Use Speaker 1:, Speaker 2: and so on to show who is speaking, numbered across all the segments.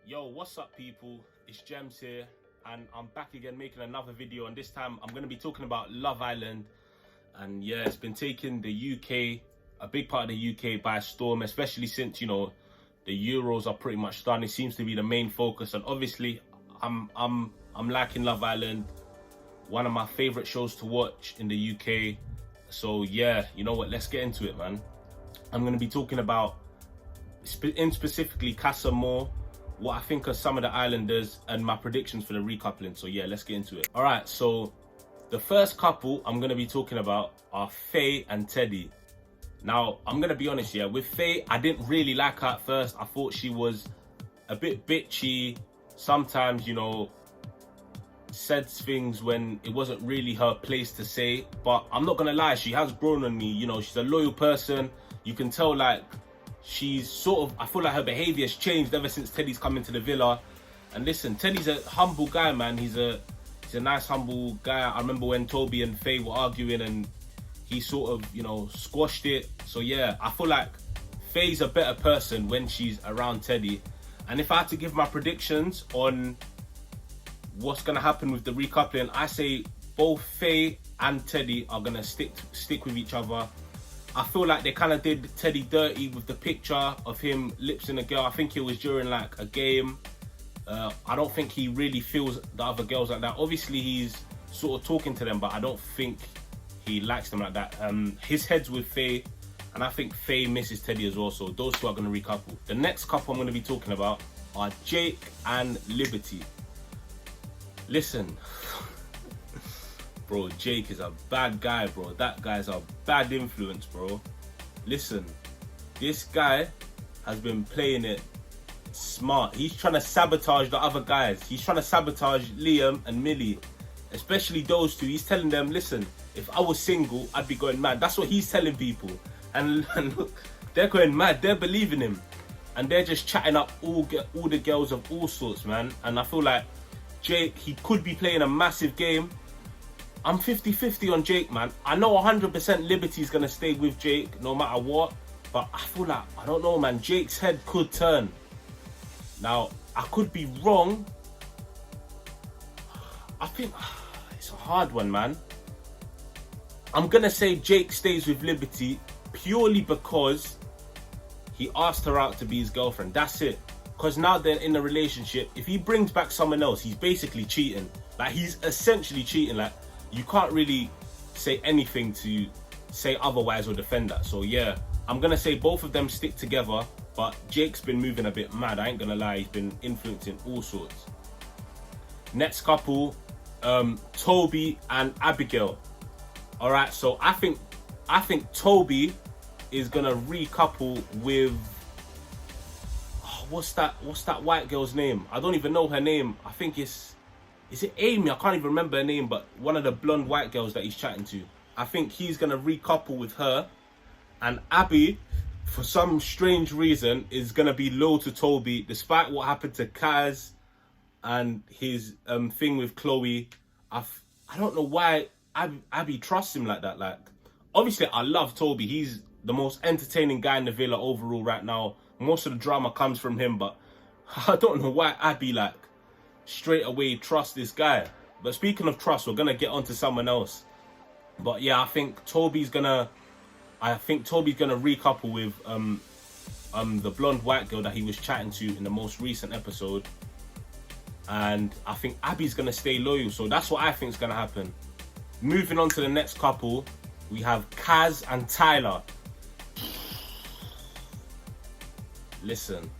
Speaker 1: Yo, what's up people? It's Gems here and I'm back again making another video, and this time I'm going to be talking about Love Island. And yeah, it's been taking the UK, a big part of the UK by storm, especially since, you know, the Euros are pretty much done. It seems to be the main focus, and obviously I'm liking Love Island, one of my favorite shows to watch in the UK. So yeah, you know what, let's get into it, man. I'm going to be talking about specifically Casa Amor, what I think of some of the islanders, and my predictions for the recoupling. So yeah, let's get into it. All right, so the first couple I'm going to be talking about are Faye and Teddy. Now, I'm going to be honest, yeah, with Faye, I didn't really like her at first. I thought she was a bit bitchy. Sometimes, you know, said things when it wasn't really her place to say. But I'm not going to lie, she has grown on me. You know, she's a loyal person. You can tell, like, she's sort of, I feel like her behavior has changed ever since Teddy's come into the villa. And listen, Teddy's a humble guy, man. He's a nice, humble guy. I remember when Toby and Faye were arguing and he sort of, you know, squashed it. So yeah, I feel like Faye's a better person when she's around Teddy. And if I had to give my predictions on what's going to happen with the recoupling, I say both Faye and Teddy are going to stick with each other. I feel like they kind of did Teddy dirty with the picture of him lipsing a girl. I think it was during like a game. I don't think he really feels the other girls like that. Obviously, he's sort of talking to them, but I don't think he likes them like that. His head's with Faye, and I think Faye misses Teddy as well. So those two are going to recouple. The next couple I'm going to be talking about are Jake and Liberty. Listen. Bro, Jake is a bad guy, bro. That guy's a bad influence, bro. Listen, this guy has been playing it smart. He's trying to sabotage the other guys. He's trying to sabotage Liam and Millie, especially those two. He's telling them, listen, if I was single, I'd be going mad. That's what he's telling people. And look, they're going mad. They're believing him. And they're just chatting up all the girls of all sorts, man. And I feel like Jake, he could be playing a massive game. I'm 50-50 on Jake, man. I know 100% Liberty's going to stay with Jake no matter what. But I feel like, I don't know, man. Jake's head could turn. Now, I could be wrong. I think it's a hard one, man. I'm going to say Jake stays with Liberty purely because he asked her out to be his girlfriend. That's it. Because now they're in a relationship. If he brings back someone else, he's basically cheating. Like, he's essentially cheating. Like, you can't really say anything to say otherwise or defend that. So yeah, I'm going to say both of them stick together, but Jake's been moving a bit mad. I ain't going to lie, he's been influencing all sorts. Next couple, Toby and Abigail. All right, so I think Toby is going to recouple with, what's that white girl's name? I don't even know her name. I think is it Amy? I can't even remember her name, but one of the blonde white girls that he's chatting to. I think he's going to recouple with her. And Abby, for some strange reason, is going to be loyal to Toby, despite what happened to Kaz and his thing with Chloe. I don't know why Abby trusts him like that. Like, obviously, I love Toby. He's the most entertaining guy in the villa overall right now. Most of the drama comes from him, but I don't know why Abby, like, straight away trust this guy. But speaking of trust, we're gonna get onto someone else. But yeah, I think Toby's gonna recouple with the blonde white girl that he was chatting to in the most recent episode. And I think Abby's gonna stay loyal. So that's what I think is gonna happen. Moving on to the next couple, we have Kaz and Tyler. Listen,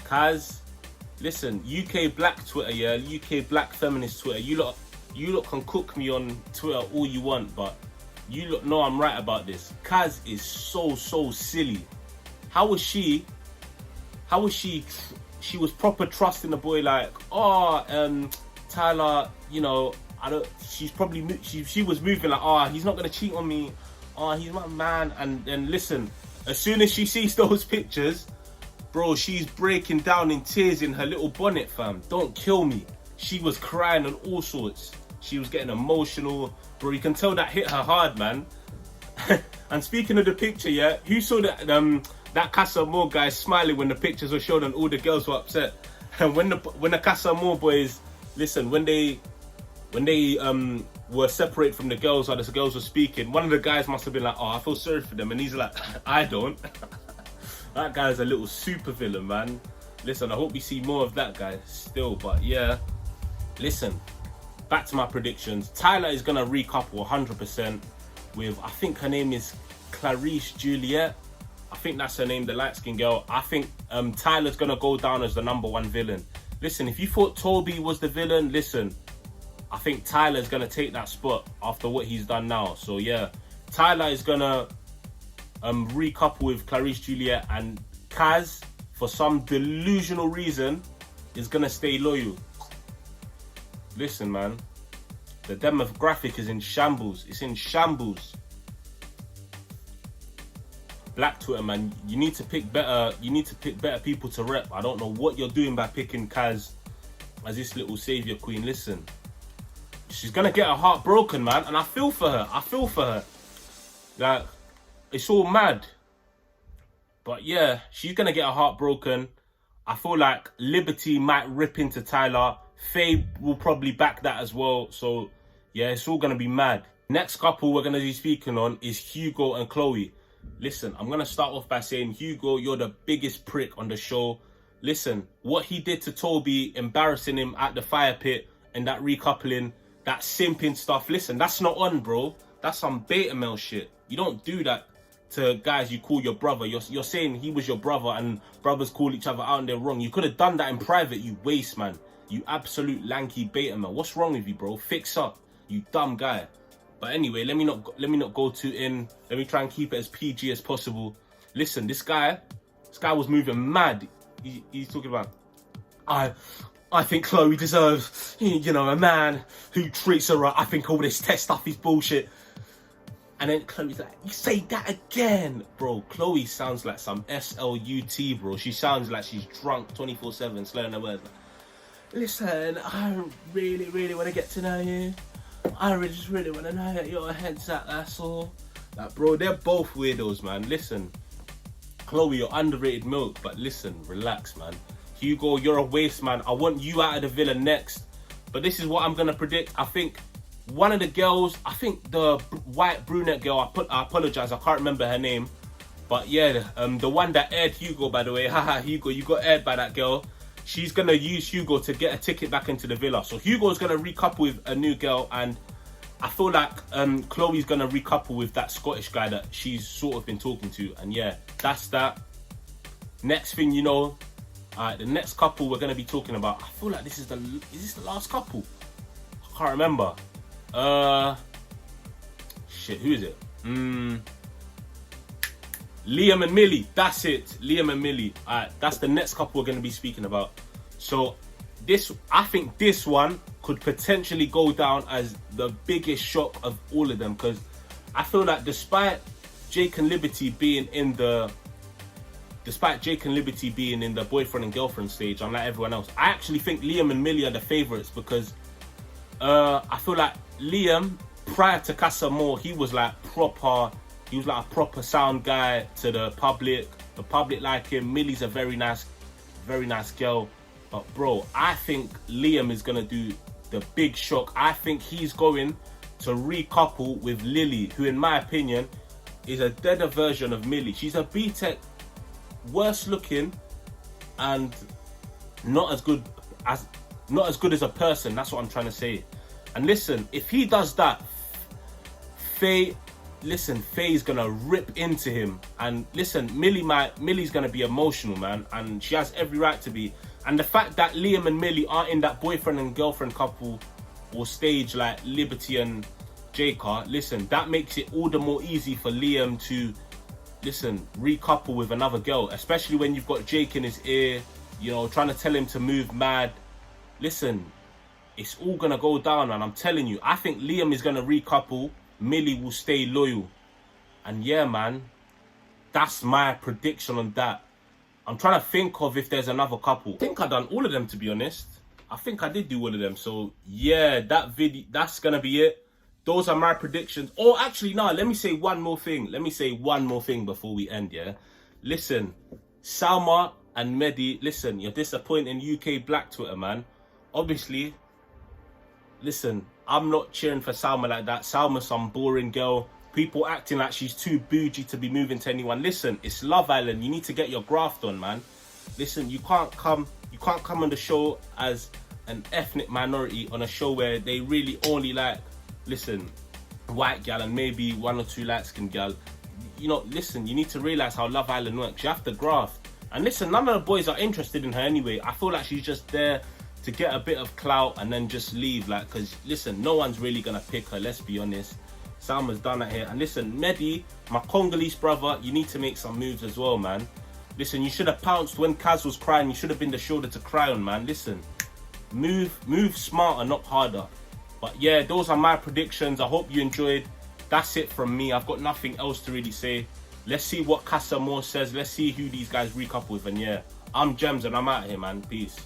Speaker 1: Kaz. Listen, UK black Twitter, yeah, UK black feminist Twitter. You lot can cook me on Twitter all you want, but you lot know I'm right about this. Kaz is so silly. How was she? She was proper trusting the boy, like, oh, Tyler, you know, she was moving like, oh, he's not gonna cheat on me. Oh, he's my man. And then listen, as soon as she sees those pictures, bro, she's breaking down in tears in her little bonnet, fam. Don't kill me. She was crying on all sorts. She was getting emotional. Bro, you can tell that hit her hard, man. And speaking of the picture, yeah, who saw that Casa Amor guy smiling when the pictures were shown and all the girls were upset? when the Casa Amor boys, listen, when they were separated from the girls, or the girls were speaking, one of the guys must have been like, oh, I feel sorry for them, and he's like, I don't. That guy's a little super villain, man. Listen, I hope we see more of that guy still, but yeah. Listen, back to my predictions. Tyler is gonna recouple 100% with, I think her name is Clarice Juliet. I think that's her name, the light-skinned girl. I think Tyler's gonna go down as the #1 villain. Listen, if you thought Toby was the villain, listen, I think Tyler's gonna take that spot after what he's done now. So yeah, Tyler is gonna recouple with Clarice Juliet, and Kaz, for some delusional reason, is gonna stay loyal. Listen, man, the demographic is in shambles. It's in shambles. Black Twitter, man, you need to pick better. You need to pick better people to rep. I don't know what you're doing by picking Kaz as this little savior queen. Listen, she's gonna get her heart broken, man, and I feel for her. I feel for her. Like, it's all mad, but yeah, she's gonna get her heart broken. I feel like Liberty might rip into Tyler. Faye will probably back that as well. So yeah, it's all gonna be mad. Next couple we're gonna be speaking on is Hugo and Chloe. Listen, I'm gonna start off by saying, Hugo, you're the biggest prick on the show. Listen, what he did to Toby, embarrassing him at the fire pit, and that recoupling, that simping stuff. Listen, that's not on, bro. That's some beta male shit. You don't do that to guys you call your brother. You're saying he was your brother, and brothers call each other out and they're wrong. You could have done that in private, you waste, man. You absolute lanky beta male. What's wrong with you, bro? Fix up, you dumb guy. But anyway, let me not go too in. Let me try and keep it as PG as possible. Listen, this guy was moving mad. He's talking about, I think Chloe deserves, you know, a man who treats her right. I think all this test stuff is bullshit. And then Chloe's like, you say that again, bro. Chloe sounds like some SLUT, bro. She sounds like she's drunk 24/7, slurring her words. Like, listen, I really, really want to get to know you. I just really want to know that your head's at, that's all. Like, bro, they're both weirdos, man. Listen, Chloe, you're underrated milk, but listen, relax, man. Hugo, you're a waste, man. I want you out of the villa next. But this is what I'm gonna predict. I think one of the girls, I think the white brunette girl, I apologize, I can't remember her name. But yeah, the one that aired Hugo, by the way, haha, Hugo, you got aired by that girl. She's gonna use Hugo to get a ticket back into the villa. So Hugo's gonna recouple with a new girl, and I feel like Chloe's gonna recouple with that Scottish guy that she's sort of been talking to. And yeah, that's that. Next thing you know, the next couple we're gonna be talking about, I feel like is this the last couple? I can't remember. Shit, who is it? Liam and Millie, that's it. Liam and Millie. That's the next couple we're going to be speaking about. So I think this one could potentially go down as the biggest shock of all of them, because I feel like despite Jake and Liberty being in the boyfriend and girlfriend stage, unlike everyone else, I actually think Liam and Millie are the favourites, because I feel like Liam, prior to Casa Amor, he was like a proper sound guy to the public. The public like him. Millie's a very nice girl. But bro, I think Liam is gonna do the big shock. I think he's going to recouple with Lily, who in my opinion is a deader version of Millie. She's a B-Tech, worse looking and not as good as a person. That's what I'm trying to say. And listen, if he does that, Faye's gonna rip into him. And listen, Millie's gonna be emotional, man, and she has every right to be. And the fact that Liam and Millie aren't in that boyfriend and girlfriend couple or stage like Liberty and Jake are, listen, that makes it all the more easy for Liam to, listen, recouple with another girl, especially when you've got Jake in his ear, you know, trying to tell him to move mad. Listen, it's all gonna go down, and I'm telling you, I think Liam is gonna recouple, Millie will stay loyal. And yeah, man, that's my prediction on that. I'm trying to think of if there's another couple. I think I've done all of them, to be honest. I think I did do all of them. So yeah, that's gonna be it. Those are my predictions. Oh, actually, no, let me say one more thing. Before we end, yeah? Listen, Salma and Mehdi, listen, you're disappointing UK black Twitter, man. Obviously, listen, I'm not cheering for Salma like that. Salma's some boring girl. People acting like she's too bougie to be moving to anyone. Listen, it's Love Island. You need to get your graft on, man. Listen, you can't come on the show as an ethnic minority on a show where they really only like, listen, white gal and maybe 1 or 2 light-skinned gal. You know, listen, you need to realise how Love Island works. You have to graft. And listen, none of the boys are interested in her anyway. I feel like she's just there to get a bit of clout and then just leave. Like, because, listen, no one's really going to pick her, let's be honest. Salma's done that here. And listen, Mehdi, my Congolese brother, you need to make some moves as well, man. Listen, you should have pounced when Kaz was crying. You should have been the shoulder to cry on, man. Listen, move smarter, not harder. But yeah, those are my predictions. I hope you enjoyed. That's it from me. I've got nothing else to really say. Let's see what Casa Amor says. Let's see who these guys recouple with. And yeah, I'm Gems and I'm out here, man. Peace.